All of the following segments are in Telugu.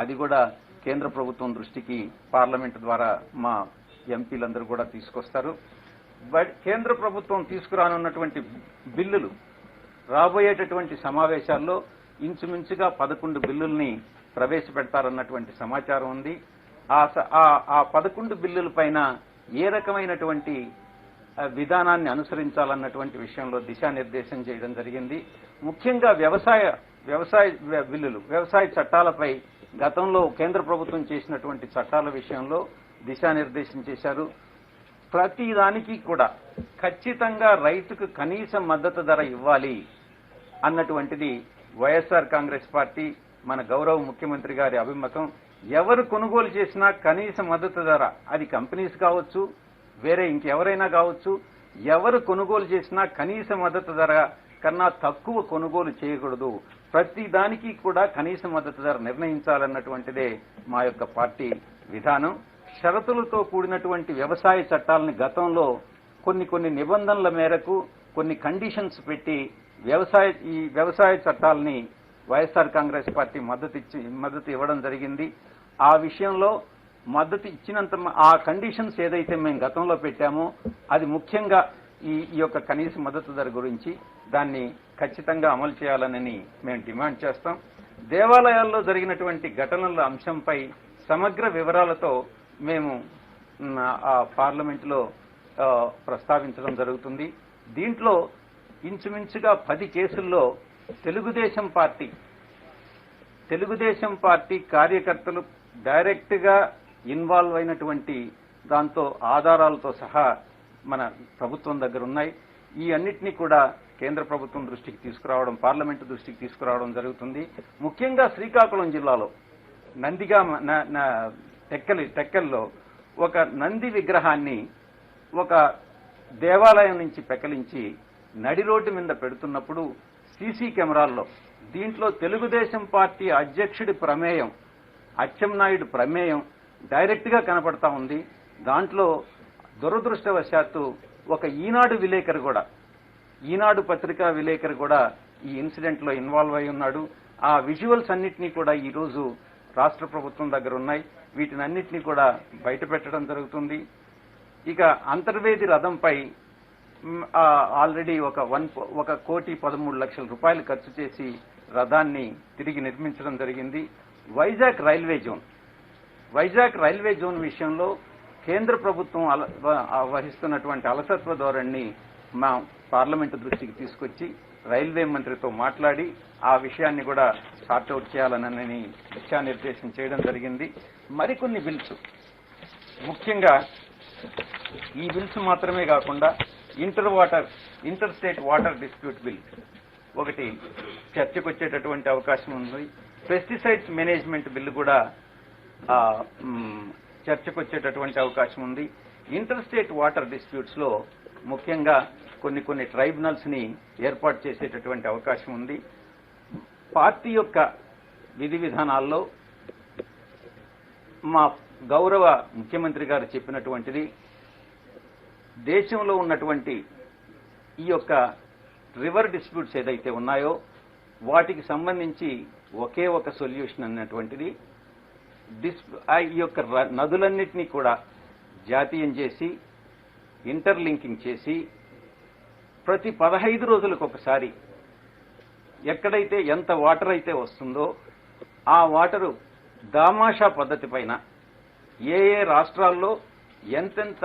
అది కూడా కేంద్ర ప్రభుత్వం దృష్టికి పార్లమెంట్ ద్వారా మా ఎంపీలందరూ కూడా తీసుకొస్తారు. కేంద్ర ప్రభుత్వం తీసుకురానున్నటువంటి బిల్లులు రాబోయేటటువంటి సమావేశాల్లో ఇంచుమించుగా 11 బిల్లుల్ని ప్రవేశపెడతారన్నటువంటి సమాచారం ఉంది. ఆ 11 బిల్లులపైన ఏ రకమైనటువంటి విధానాన్ని అనుసరించాలన్నటువంటి విషయంలో దిశానిర్దేశం చేయడం జరిగింది. ముఖ్యంగా వ్యవసాయ బిల్లులు, వ్యవసాయ చట్టాలపై గతంలో కేంద్ర ప్రభుత్వం చేసినటువంటి చట్టాల విషయంలో దిశానిర్దేశం చేశారు. ప్రతి దానికి కూడా ఖచ్చితంగా రైతుకు కనీస మద్దతు ధర ఇవ్వాలి అన్నటువంటిది వైఎస్ఆర్ కాంగ్రెస్ పార్టీ, మన గౌరవ ముఖ్యమంత్రి గారి అభిమతం. ఎవరు కొనుగోలు చేసినా కనీస మద్దతు ధర, అది కంపెనీస్ కావచ్చు, వేరే ఇంకెవరైనా కావచ్చు, ఎవరు కొనుగోలు చేసినా కనీస మద్దతు ధర కన్నా తక్కువ కొనుగోలు చేయకూడదు. ప్రతి దానికి కూడా కనీస మద్దతు ధర నిర్ణయించాలన్నటువంటిదే మా యొక్క పార్టీ విధానం. షరతులతో కూడినటువంటి వ్యవసాయ చట్టాలను గతంలో కొన్ని నిబంధనల మేరకు కొన్ని కండిషన్స్ పెట్టి ఈ వ్యవసాయ చట్టాలని వైఎస్ఆర్ కాంగ్రెస్ పార్టీ మద్దతు ఇవ్వడం జరిగింది. ఆ విషయంలో మద్దతు ఇచ్చినంత ఆ కండిషన్స్ ఏదైతే మేము గతంలో పెట్టామో అది ముఖ్యంగా ఈ యొక్క కనీస మద్దతు ధర గురించి దాన్ని ఖచ్చితంగా అమలు చేయాలని మేము డిమాండ్ చేస్తాం. దేవాలయాల్లో జరిగినటువంటి ఘటనల అంశంపై సమగ్ర వివరాలతో మేము పార్లమెంటులో ప్రస్తావించడం జరుగుతుంది. దీంట్లో ఇంచుమించుగా 10 కేసుల్లో తెలుగుదేశం పార్టీ కార్యకర్తలు డైరెక్ట్ గా ఇన్వాల్వ్ అయినటువంటి దాంతో ఆధారాలతో సహా మన ప్రభుత్వం దగ్గర ఉన్నాయి. ఈ అన్నిటినీ కూడా కేంద్ర ప్రభుత్వం దృష్టికి తీసుకురావడం, పార్లమెంటు దృష్టికి తీసుకురావడం జరుగుతుంది. ముఖ్యంగా శ్రీకాకుళం జిల్లాలో టెక్కల్లో ఒక నంది విగ్రహాన్ని ఒక దేవాలయం నుంచి పెకలించి నడి రోడ్డు మీద పెడుతున్నప్పుడు సీసీ కెమెరాల్లో దీంట్లో తెలుగుదేశం పార్టీ అధ్యక్షుడి ప్రమేయం, అచ్చెన్నాయుడు ప్రమేయం డైరెక్ట్ గా కనపడతా ఉంది. దాంట్లో దురదృష్టవశాత్తు ఒక ఈనాడు పత్రికా విలేకరు కూడా ఈ ఇన్సిడెంట్ లో ఇన్వాల్వ్ అయి ఉన్నాడు. ఆ విజువల్స్ అన్నింటినీ కూడా ఈ రోజు రాష్ట్ర ప్రభుత్వం దగ్గర ఉన్నాయి. వీటినన్నింటినీ కూడా బయట పెట్టడం జరుగుతుంది. ఇక అంతర్వేది రథంపై ఆల్రెడీ 1,13,00,000 రూపాయలు ఖర్చు చేసి రథాన్ని తిరిగి నిర్మించడం జరిగింది. వైజాగ్ రైల్వే జోన్ విషయంలో కేంద్ర ప్రభుత్వం వహిస్తున్నటువంటి అలసత్వ ధోరణిని మా పార్లమెంటు దృష్టికి తీసుకొచ్చి రైల్వే మంత్రితో మాట్లాడి ఆ విషయాన్ని కూడా సార్ట్అవుట్ చేయాలనని దిశానిర్దేశం చేయడం జరిగింది. మరికొన్ని బిల్స్, ముఖ్యంగా ఈ బిల్స్ మాత్రమే కాకుండా inter state water dispute bill ఒకటి చర్చకు వచ్చేటటువంటి అవకాశం ఉంది. పెస్టిసైడ్స్ మేనేజ్మెంట్ బిల్లు కూడా చర్చకు వచ్చేటటువంటి అవకాశం ఉంది. ఇంటర్ స్టేట్ వాటర్ డిస్ప్యూట్స్ లో ముఖ్యంగా కొన్ని ట్రైబ్యునల్స్ ని ఏర్పాటు చేసేటటువంటి అవకాశం ఉంది. పార్టీ యొక్క విధి విధానాల్లో మా గౌరవ ముఖ్యమంత్రి గారు చెప్పినటువంటిది, దేశంలో ఉన్నటువంటి ఈ యొక్క రివర్ డిస్ప్యూట్స్ ఏదైతే ఉన్నాయో వాటికి సంబంధించి ఒకే ఒక సొల్యూషన్ అన్నటువంటిది ఈ యొక్క నదులన్నింటినీ కూడా జాతీయం చేసి ఇంటర్లింకింగ్ చేసి ప్రతి 15 రోజులకు ఒకసారి ఎక్కడైతే ఎంత వాటర్ అయితే వస్తుందో ఆ వాటరు దామాషా పద్ధతి పైన ఏ రాష్ట్రాల్లో ఎంతెంత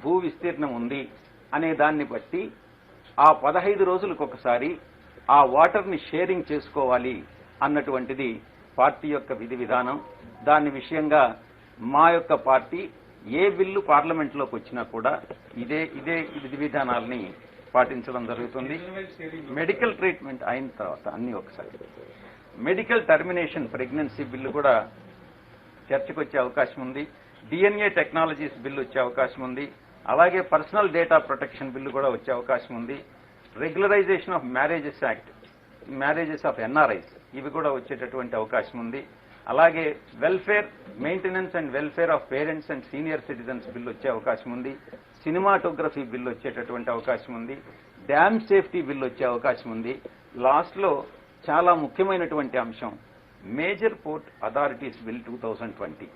భూ విస్తీర్ణం ఉంది అనే దాన్ని బట్టి ఆ 15 రోజులకు ఒకసారి ఆ వాటర్ని షేరింగ్ చేసుకోవాలి అన్నటువంటిది పార్టీ యొక్క విధి విధానం. దాని విషయంగా మా యొక్క పార్టీ ఏ బిల్లు పార్లమెంట్లోకి వచ్చినా కూడా ఇదే విధి విధానాలని పాటించడం జరుగుతుంది. మెడికల్ ట్రీట్మెంట్ అయిన తర్వాత అన్ని ఒకసారి మెడికల్ టర్మినేషన్ ప్రెగ్నెన్సీ బిల్లు కూడా చర్చకు వచ్చే అవకాశం ఉంది. డిఎన్ఏ టెక్నాలజీస్ బిల్లు వచ్చే అవకాశం ఉంది. అలాగే పర్సనల్ డేటా ప్రొటెక్షన్ బిల్లు కూడా వచ్చే అవకాశం ఉంది. Regularization of marriages of NRIs ఇవి కూడా వచ్చేటటువంటి అవకాశం ఉంది. అలాగే maintenance and welfare of parents and senior citizens bill వచ్చే అవకాశం ఉంది. సినిమాటోగ్రఫీ బిల్లు వచ్చేటటువంటి అవకాశం ఉంది. డ్యామ్ సేఫ్టీ బిల్లు వచ్చే అవకాశం ఉంది. లాస్ట్ లో చాలా ముఖ్యమైనటువంటి అంశం మేజర్ పోర్ట్ అథారిటీస్ బిల్ 2020.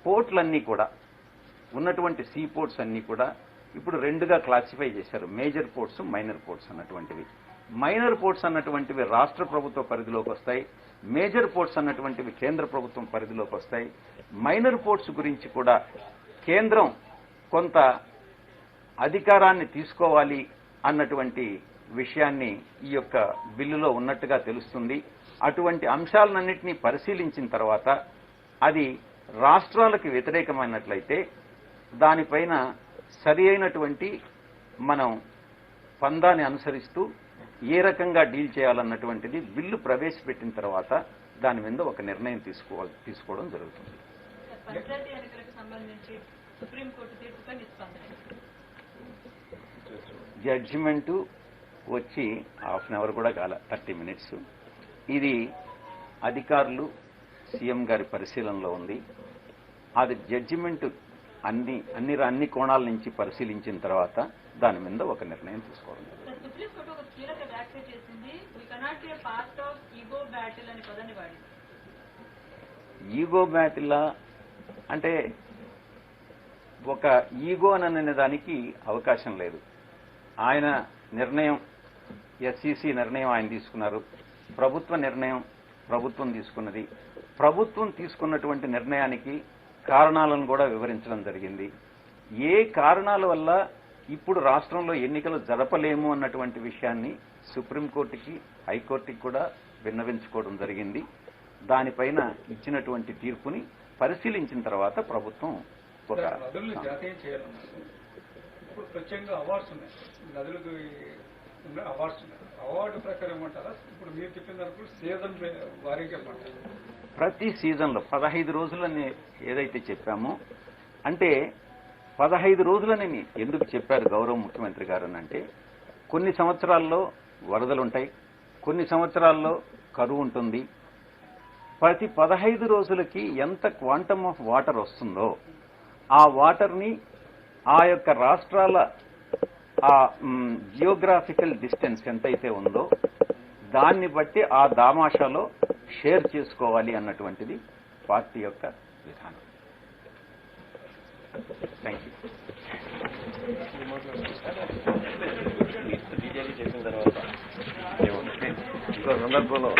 పోర్ట్లన్నీ కూడా ఉన్నటువంటి సీ పోర్ట్స్ అన్ని కూడా ఇప్పుడు రెండుగా క్లాసిఫై చేశారు, మేజర్ పోర్ట్స్, మైనర్ పోర్ట్స్ అన్నటువంటివి. మైనర్ పోర్ట్స్ అన్నటువంటివి రాష్ట్ర ప్రభుత్వ పరిధిలోకి వస్తాయి, మేజర్ పోర్ట్స్ అన్నటువంటివి కేంద్ర ప్రభుత్వం పరిధిలోకి వస్తాయి. మైనర్ పోర్ట్స్ గురించి కూడా కేంద్రం కొంత అధికారాన్ని తీసుకోవాలి అన్నటువంటి విషయాన్ని ఈ యొక్క బిల్లులో ఉన్నట్టుగా తెలుస్తుంది. అటువంటి అంశాలన్నింటినీ పరిశీలించిన తర్వాత అది రాష్ట్రాలకు వ్యతిరేకమైనట్లయితే దానిపైన సరి అయినటువంటి మనం పందాన్ని అనుసరిస్తూ ఏ రకంగా డీల్ చేయాలన్నటువంటిది బిల్లు ప్రవేశపెట్టిన తర్వాత దాని మీద ఒక నిర్ణయం తీసుకోవడం జరుగుతుంది. జడ్జిమెంట్ వచ్చి హాఫ్ అన్ అవర్ కూడా కాల, 30 minutes. ఇది అధికారులు సీఎం గారి పరిశీలనలో ఉంది. అది జడ్జిమెంట్ అన్ని కోణాల నుంచి పరిశీలించిన తర్వాత దాని మీద ఒక నిర్ణయం తీసుకోవడం. ఈగో బ్యాటిల్ అంటే ఒక ఈగో అనే దానికి అవకాశం లేదు. ఆయన నిర్ణయం, ఎస్సీసీ నిర్ణయం ఆయన తీసుకున్నారు, ప్రభుత్వ నిర్ణయం ప్రభుత్వం తీసుకున్నది. ప్రభుత్వం తీసుకున్నటువంటి నిర్ణయానికి కారణాలను కూడా వివరించడం జరిగింది. ఏ కారణాల వల్ల ఇప్పుడు రాష్ట్రంలో ఎన్నికలు జరపలేము అన్నటువంటి విషయాన్ని సుప్రీంకోర్టుకి, హైకోర్టుకి కూడా విన్నవించుకోవడం జరిగింది. దానిపైన ఇచ్చినటువంటి తీర్పుని పరిశీలించిన తర్వాత ప్రభుత్వం ఒక జాతీయం చేయాలన్నారు. ఇప్పుడు ప్రత్యేకంగా అవార్డ్స్ ఉన్నాయి, నదులకు అవార్డ్స్ ఉన్నాయి. అవార్డు ప్రకారం ఏమంటారా? ఇప్పుడు మీరు చెప్పిన దానికి సీజన్ వారీగా ఏమంటారు? ప్రతి సీజన్లో 15 రోజులని ఏదైతే చెప్పామో, అంటే 15 రోజులని ఎందుకు చెప్పారు గౌరవ ముఖ్యమంత్రి గారు అంటే, కొన్ని సంవత్సరాల్లో వరదలుంటాయి, కొన్ని సంవత్సరాల్లో కరువు ఉంటుంది. ప్రతి 15 రోజులకి ఎంత క్వాంటమ్ ఆఫ్ వాటర్ వస్తుందో ఆ వాటర్ని ఆ యొక్క రాష్ట్రాల ఆ జియోగ్రాఫికల్ డిస్టెన్స్ ఎంతైతే ఉందో దాన్ని బట్టి ఆ దామాషాలో షేర్ చేసుకోవాలి అన్నటువంటిది పార్టీ యొక్క విధానం. Thank you. బీజేపీ చేసిన తర్వాత ఇంకో సందర్భంలో